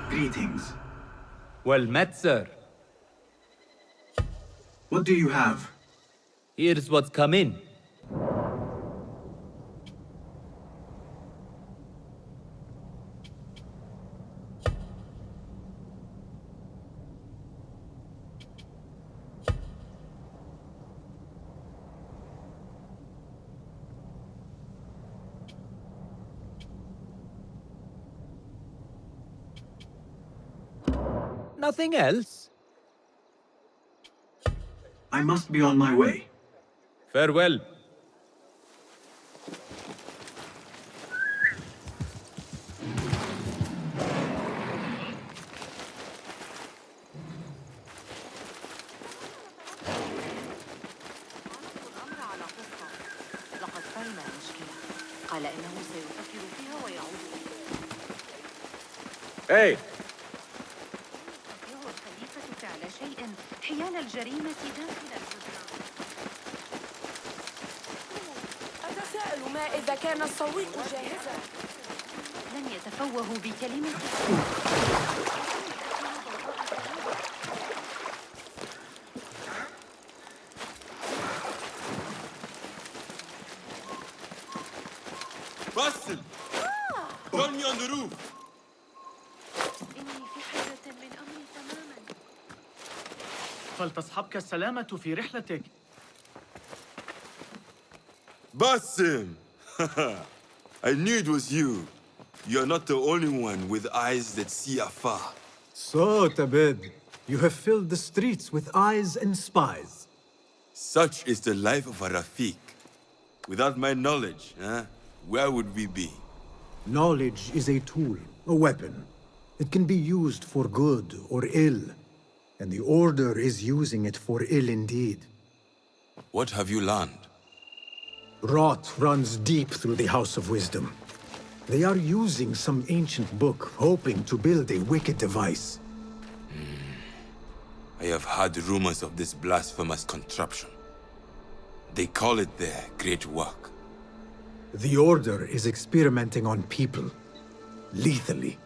Greetings. Well met, sir. What do you have? Here's what's come in. Nothing else? I must be on my way. Farewell. Hey! أتساءل ما إذا كان السويق جاهزا. لن يتفوه بكلمة. Boston! Join me on the roof! إني في حاجة من أمري تماماً. فلتصحبك السلامة في رحلتك. Boston! I knew it was you. You're not the only one with eyes that see afar. So, Tabid, you have filled the streets with eyes and spies. Such is the life of a Rafiq. Without my knowledge, where would we be? Knowledge is a tool, a weapon. It can be used for good or ill, and the Order is using it for ill indeed. What have you learned? Rot runs deep through the House of Wisdom. They are using some ancient book, hoping to build a wicked device. I have heard rumors of this blasphemous contraption. They call it their great work. The Order is experimenting on people, lethally.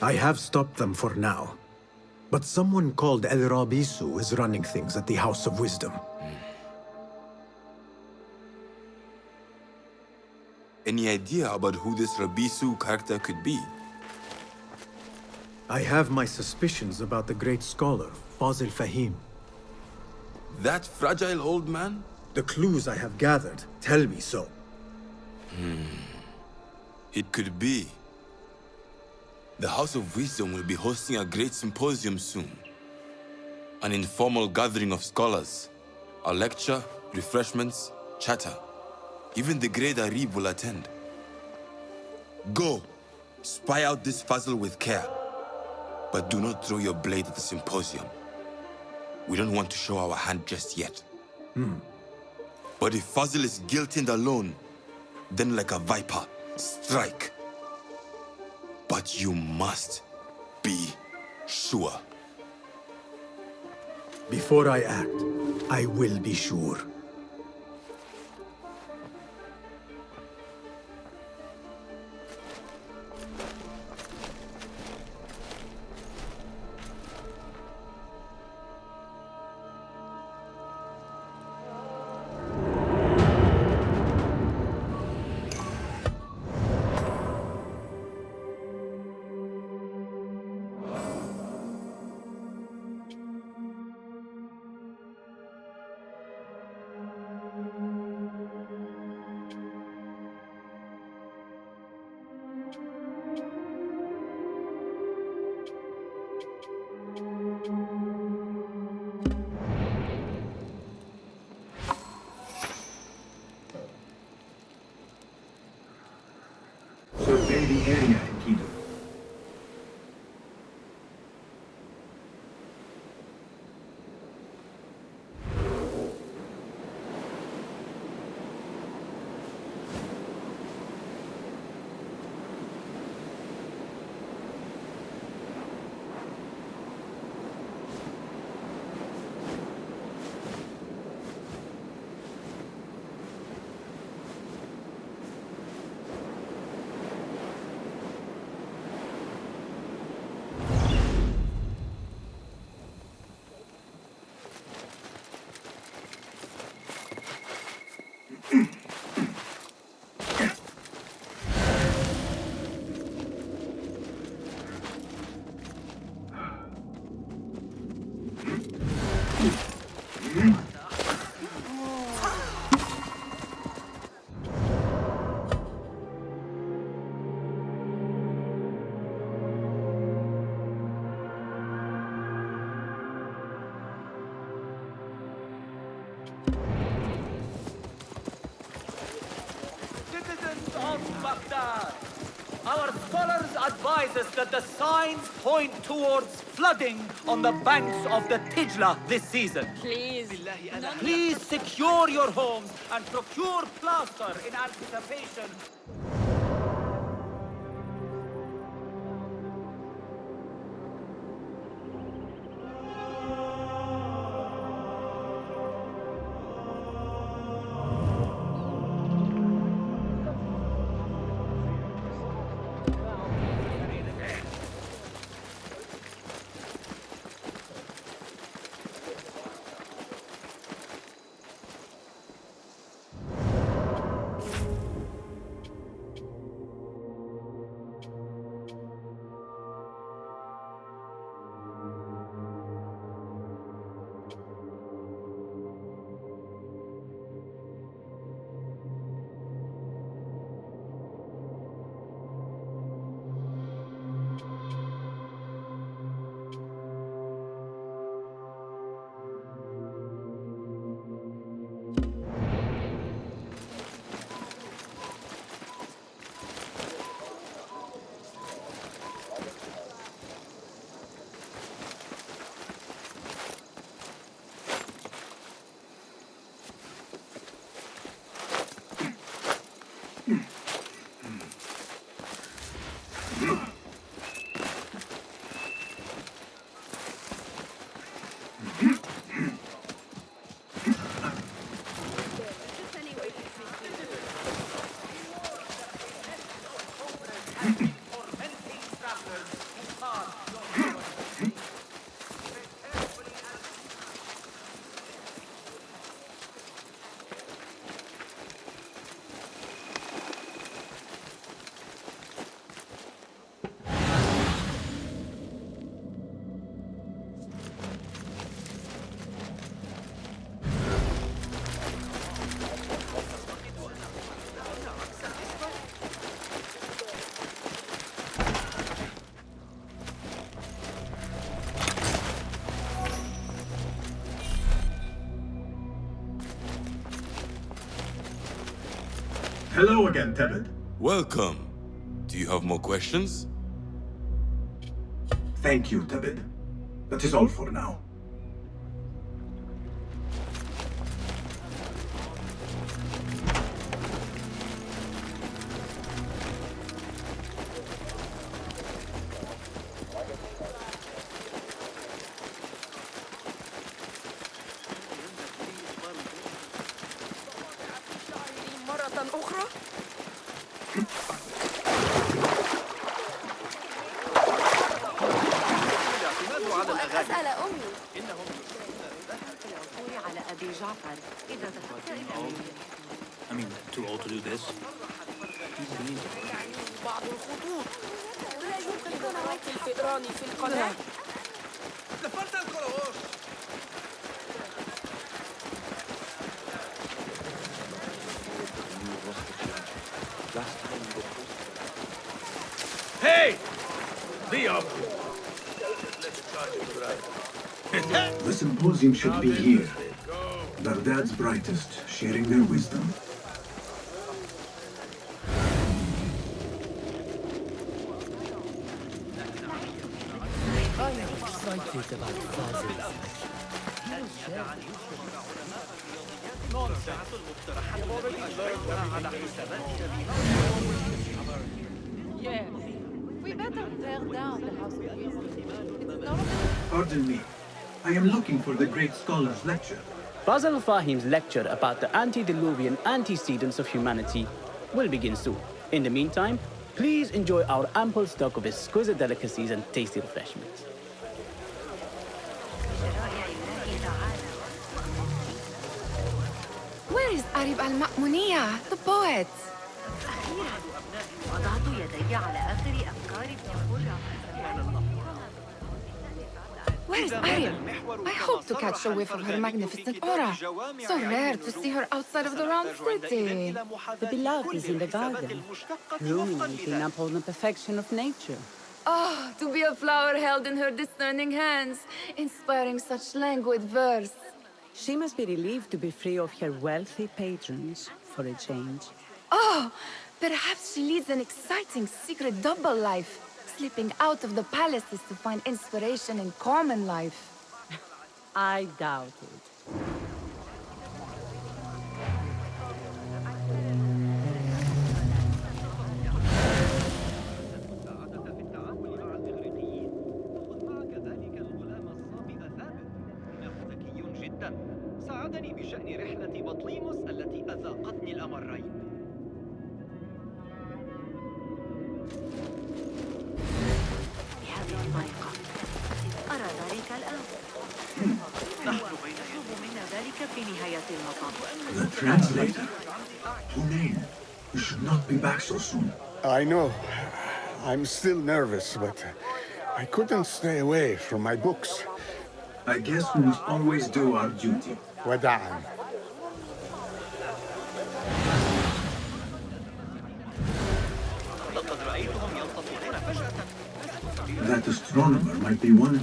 I have stopped them for now, but someone called El Rabisu is running things at the House of Wisdom. Any idea about who this Rabisu character could be? I have my suspicions about the great scholar, Fazil Fahim. That fragile old man? The clues I have gathered tell me so. It could be. The House of Wisdom will be hosting a great symposium soon. An informal gathering of scholars. A lecture, refreshments, chatter. Even the great Arib will attend. Go, spy out this puzzle with care. But do not throw your blade at the symposium. We don't want to show our hand just yet. But if Fazil is guilty and alone, then like a viper, strike. But you must be sure. Before I act, I will be sure. survey the area, Enkidu. Citizens of Baghdad, our scholars advise us that the signs point towards flooding on the banks of the Tijla this season. Please secure your homes and procure plaster in anticipation. Hello again, Tebet. Welcome. Do you have more questions? Thank you, Tebet. That is all for now. مرة أخرى؟ أسأل أمي. العثور على أبي جعفر إذا ذهبت إلى I mean, too old to do this. بعض الخطوط. لا يمكن قراءة الفئران في القناة. Hey! Be up! The Symposium should be here. Baghdad's brightest, sharing their wisdom. believed about Fazil's Yeah. We better tear down the house of wisdom. It's not Pardon me. I am looking for the great scholar's lecture. Basil Fahim's lecture about the antediluvian antecedents of humanity will begin soon. In the meantime, please enjoy our ample stock of exquisite delicacies and tasty refreshments. Where is Arib al-Ma'muniya, the poet? وضعت يدي على آخر أفكار ابن Where is Arib? I hope to catch a whiff of her magnificent aura. So rare to see her outside of the round city. The beloved is in the garden, ruminating upon the perfection of nature. Oh, to be a flower held in her discerning hands, inspiring such languid verse. She must be relieved to be free of her wealthy patrons for a change. Oh, perhaps she leads an exciting secret double life, slipping out of the palaces to find inspiration in common life. I doubt it. ساعدني بشأن رحلة بطليموس التي أذاقتني الأمرين. بهذه الطريقة أرى ذلك الآن. نطلب منا ذلك في نهاية المطاف. The translator. Hunain, you should not be back so soon. I know. I'm still nervous, but I couldn't stay away from my books. I guess we must always do our duty. وداعاً. That astronomer might be one.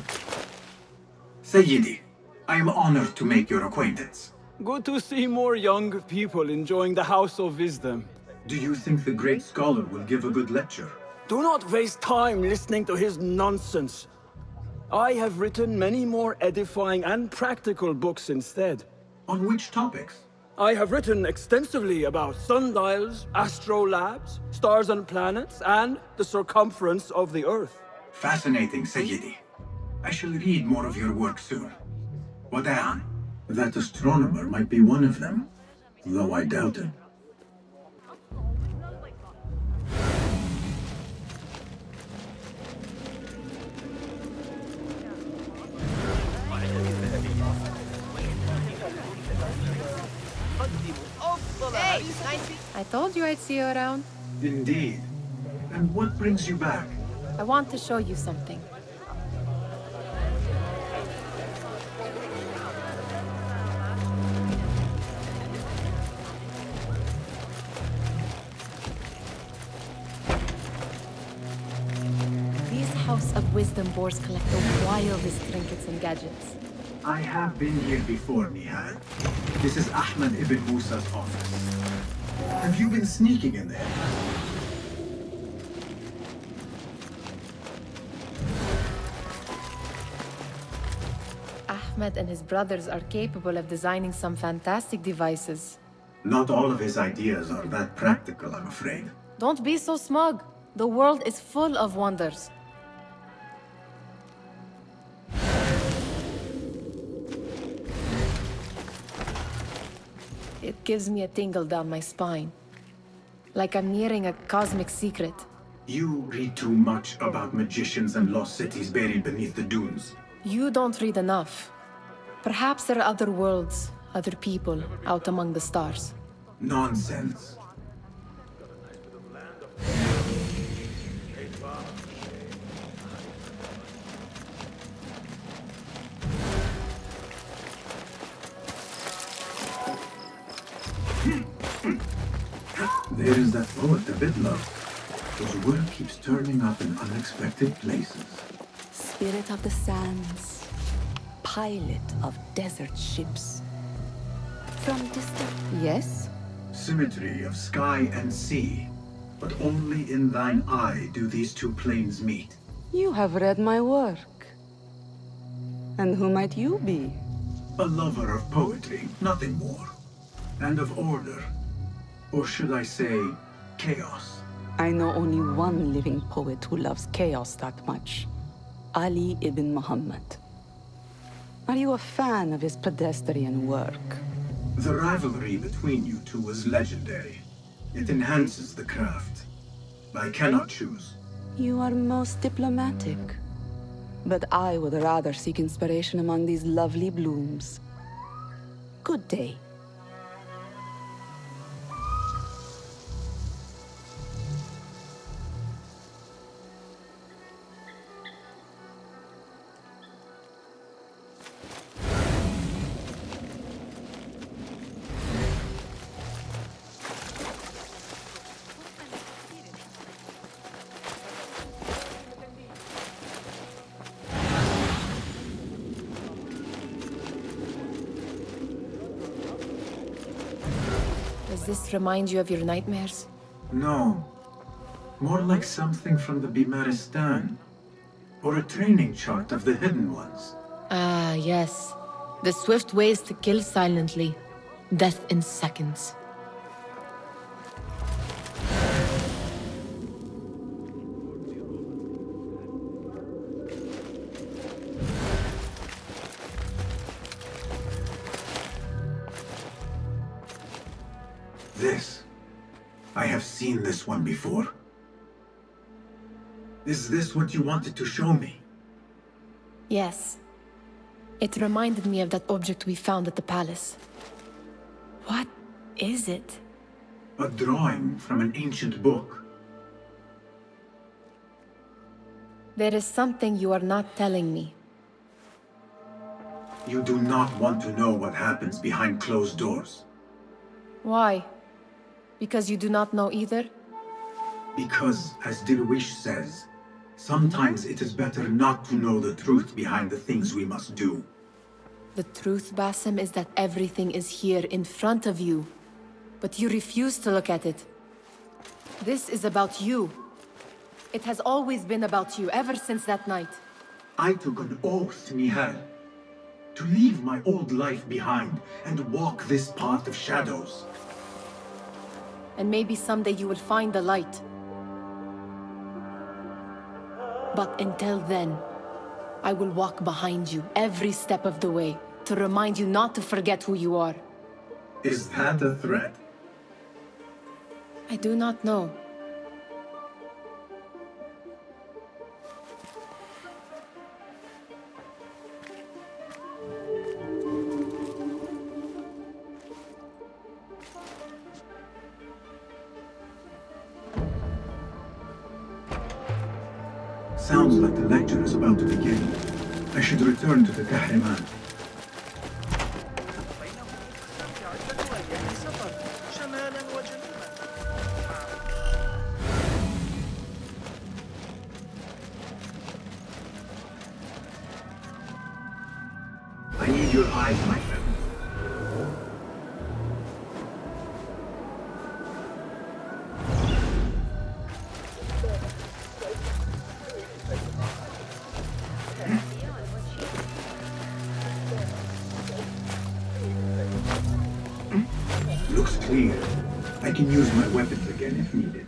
Sayyidi, I am honored to make your acquaintance. Good to see more young people enjoying the House of Wisdom. Do you think the great scholar will give a good lecture? Do not waste time listening to his nonsense. I have written many more edifying and practical books instead. On which topics? I have written extensively about sundials, astrolabes, stars and planets, and the circumference of the Earth. Fascinating, Sayyidi. I shall read more of your work soon. Wada'an, that astronomer might be one of them, though I doubt it. Hey, I told you I'd see you around. Indeed. And what brings you back? I want to show you something. These House of Wisdom boards collect the wildest trinkets and gadgets. I have been here before, Nihal. This is Ahmed ibn Musa's office. Have you been sneaking in there? Ahmed and his brothers are capable of designing some fantastic devices. Not all of his ideas are that practical, I'm afraid. Don't be so smug. The world is full of wonders. It gives me a tingle down my spine. Like I'm nearing a cosmic secret. You read too much about magicians and lost cities buried beneath the dunes. You don't read enough. Perhaps there are other worlds, other people, out among the stars. Nonsense. There is that poet Abidlove, whose work keeps turning up in unexpected places. Spirit of the sands, pilot of desert ships. From distant... Yes? Symmetry of sky and sea, but only in thine eye do these two planes meet. You have read my work. And who might you be? A lover of poetry, nothing more. And of order. Or should I say, chaos. I know only one living poet who loves chaos that much. Ali ibn Muhammad. Are you a fan of his pedestrian work? The rivalry between you two is legendary. It enhances the craft. I cannot choose. You are most diplomatic. But I would rather seek inspiration among these lovely blooms. Good day. Does this remind you of your nightmares? No. More like something from the Bimaristan. Or a training chart of the Hidden Ones. Ah, yes. The swift ways to kill silently. Death in seconds. This. I have seen this one before. Is this what you wanted to show me? Yes. It reminded me of that object we found at the palace. What is it? A drawing from an ancient book. There is something you are not telling me. You do not want to know what happens behind closed doors. Why? Because you do not know either? Because, as Dilwish says, sometimes it is better not to know the truth behind the things we must do. The truth, Basim, is that everything is here in front of you. But you refuse to look at it. This is about you. It has always been about you, ever since that night. I took an oath, Nihal, to leave my old life behind and walk this path of shadows. And maybe someday you will find the light. But until then, I will walk behind you every step of the way to remind you not to forget who you are. Is that a threat? I do not know. Sounds like the lecture is about to begin. I should return to the Kahraman. I need your eyes, my friend. Looks clear. I can use my weapons again if needed.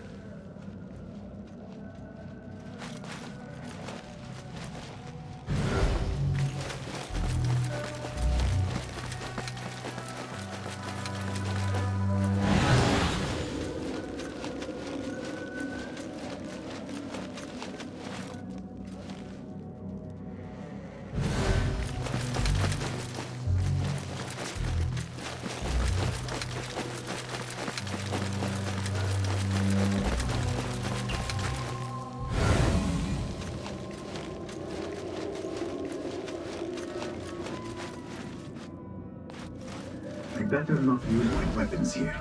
I better not use my weapons here.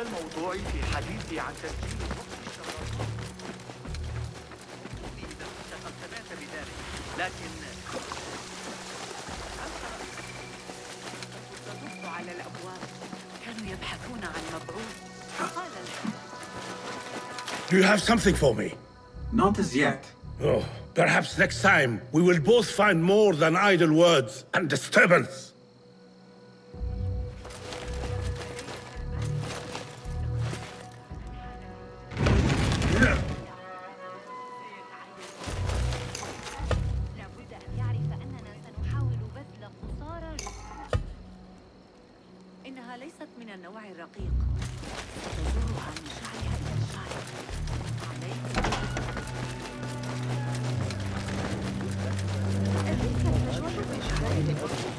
الموضوع في حديثي عن تسجيل إذا كنت قد سمعت بذلك، لكن تدق على الأبواب. كانوا يبحثون عن مبعوث. قال Do you have something for me? Not as yet. Oh, perhaps next time we will both find more than idle words and disturbance. إنها ليست من النوع الرقيق. تزورها من شعرها إلى الشعر.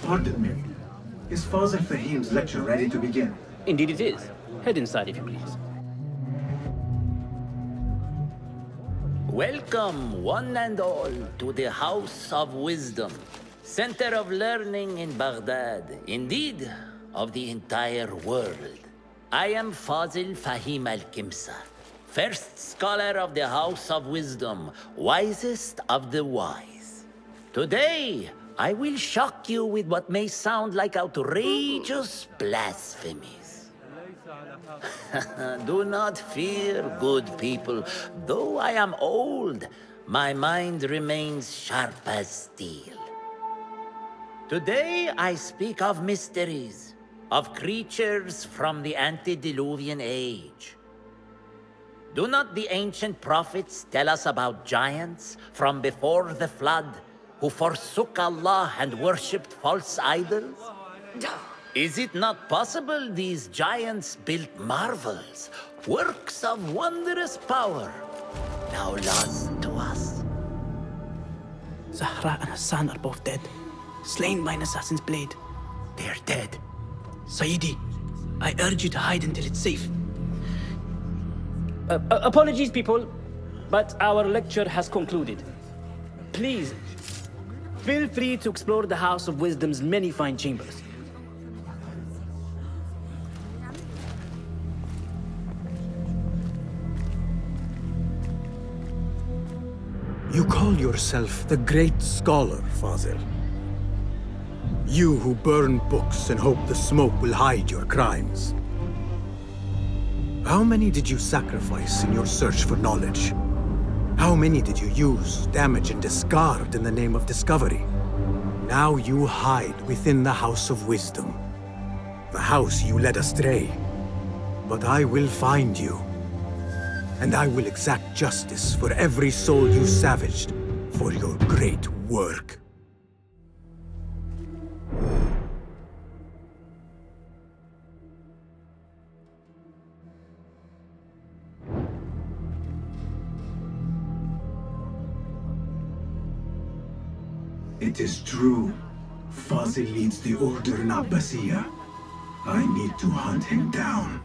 Pardon me. Is Fazil Fahim's lecture ready to begin? Indeed it is. Head inside if you please. Welcome, one and all, to the House of Wisdom, center of learning in Baghdad, indeed, of the entire world. I am Fazil Fahim al-Kimsa, first scholar of the House of Wisdom, wisest of the wise. Today, I will shock you with what may sound like outrageous blasphemies. Do not fear, good people. Though I am old, my mind remains sharp as steel. Today I speak of mysteries, of creatures from the antediluvian age. Do not the ancient prophets tell us about giants from before the flood who forsook Allah and worshipped false idols? Is it not possible these giants built marvels, works of wondrous power, now lost to us? Zahra and Hassan are both dead, slain by an assassin's blade. They are dead. Sayyidi, I urge you to hide until it's safe. Apologies, people, but our lecture has concluded. Please, feel free to explore the House of Wisdom's many fine chambers. You call yourself the great scholar, Fazil. You who burn books and hope the smoke will hide your crimes. How many did you sacrifice in your search for knowledge? How many did you use, damage, and discard in the name of discovery? Now you hide within the House of Wisdom. The house you led astray. But I will find you. And I will exact justice for every soul you savaged for your great work. It is true. Fazil leads the Order in Abbasiyah. I need to hunt him down.